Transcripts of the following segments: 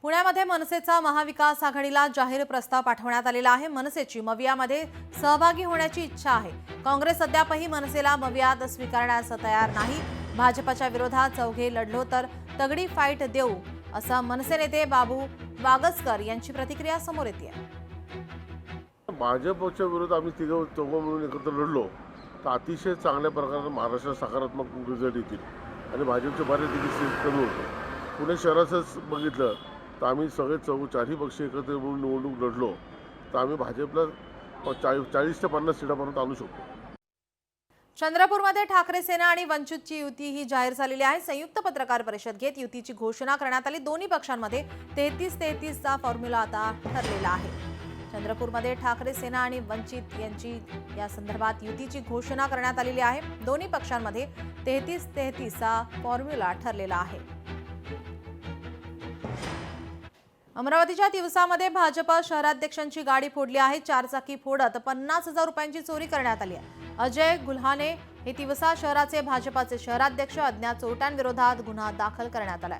पुण्यामध्ये मनसेचा महाविकास आघाडीला जाहीर प्रस्ताव पाठवण्यात आलेला आहे। मनसेची मवियामध्ये सहभागी होण्याची इच्छा आहे। काँग्रेस अद्यापही मनसेला मवियात स्वीकारण्यास तयार नाही। भाजपच्या विरोधात चौघे लढलो तर तगडी फाईट देऊ, असं मनसे नेते बाबू वागसकर यांची प्रतिक्रिया समोर येते। भाजपच्या विरोधात आम्ही चौघं मिळून एकत्र लढलो तर अतिशय चांगल्या प्रकारे महाराष्ट्रात सकारात्मक रिझल्ट येतील आणि भाजपचे बऱ्यापैकी सीट कमी होते। पुणे शहराचंच बघितलं तर आम्ही सगळे चारही पक्ष एकत्र मिळून निवडणूक लढलो तर आम्ही भाजपला 40 ते 50 सीटापर्यंत आणू शकतो। चंद्रपूरमध्ये ठाकरे सेना आणि वंचितची युती ही जाहीर झालेली आहे। संयुक्त पत्रकार परिषद घेत युतीची घोषणा करण्यात आली। दोन्ही पक्षांमध्ये 33-33 चा फॉर्म्युला आता ठरलेला आहे। चंद्रपूरमध्ये ठाकरे सेना आणि वंचित यांची या संदर्भात युतीची घोषणा करण्यात आलेली आहे। दोन्ही पक्षांमध्ये 33-33 चा फॉर्म्युला ठरलेला आहे। अमरावतीच्या तिवसामध्ये भाजप शहराध्यक्षांची गाडी फोडली आहे। चारचाकी फोडत 50,000 रुपयांची चोरी करण्यात आली आहे। अजय गुल्हाने हे तिवसा शहराचे भाजपाचे शहराध्यक्ष। अज्ञात चोरट्यांविरोधात गुन्हा दाखल करण्यात आलाय।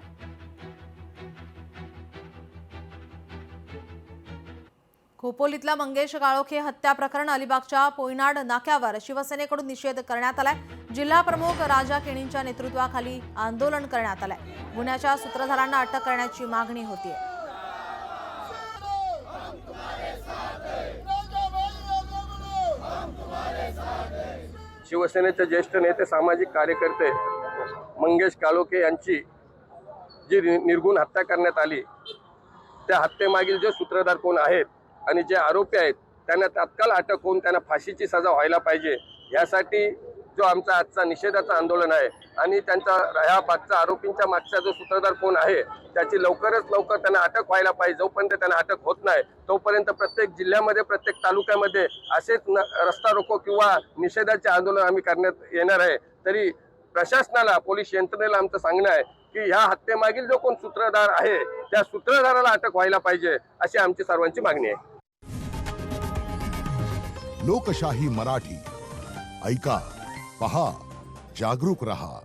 खोपोलीतला मंगेश काळोखे हत्या प्रकरण अलिबागच्या पोयनाड नाक्यावर शिवसेनेकडून निषेध करण्यात आलाय। जिल्हा प्रमुख राजा केणींच्या नेतृत्वाखाली आंदोलन करण्यात आलंय। गुन्ह्याच्या सूत्रधारांना अटक करण्याची मागणी होतीये। शिवसेनेचे ज्येष्ठ नेते सामाजिक कार्यकर्ते मंगेश काळोखे यांची जी निर्गुण हत्या करण्यात आली, त्या हत्येमागील जे सूत्रधार कोण आहेत आणि जे आरोपी आहेत त्यांना तात्काळ अटक होऊन त्यांना फाशीची सजा व्हायला पाहिजे। यासाठी जो आमचा आजचा निषेधाचं आंदोलन आहे आणि त्यांचा ह्या मागचा आरोपींच्या मागचा जो सूत्रधार कोण आहे त्याची लवकरात लवकर त्यांना अटक व्हायला पाहिजे। जोपर्यंत त्यांना अटक होत नाही तोपर्यंत प्रत्येक जिल्ह्यामध्ये प्रत्येक तालुक्यामध्ये असेच रस्ता रोको किंवा निषेधाचे आंदोलन आम्ही करण्यात येणार आहे। तरी प्रशासनाला, पोलीस यंत्रणेला आमचं सांगणं आहे की ह्या हत्येमागील जो कोण सूत्रधार आहे त्या सूत्रधाराला अटक व्हायला पाहिजे, अशी आमची सर्वांची मागणी आहे। लोकशाही मराठी ऐका, पहा, जागरूक रहा।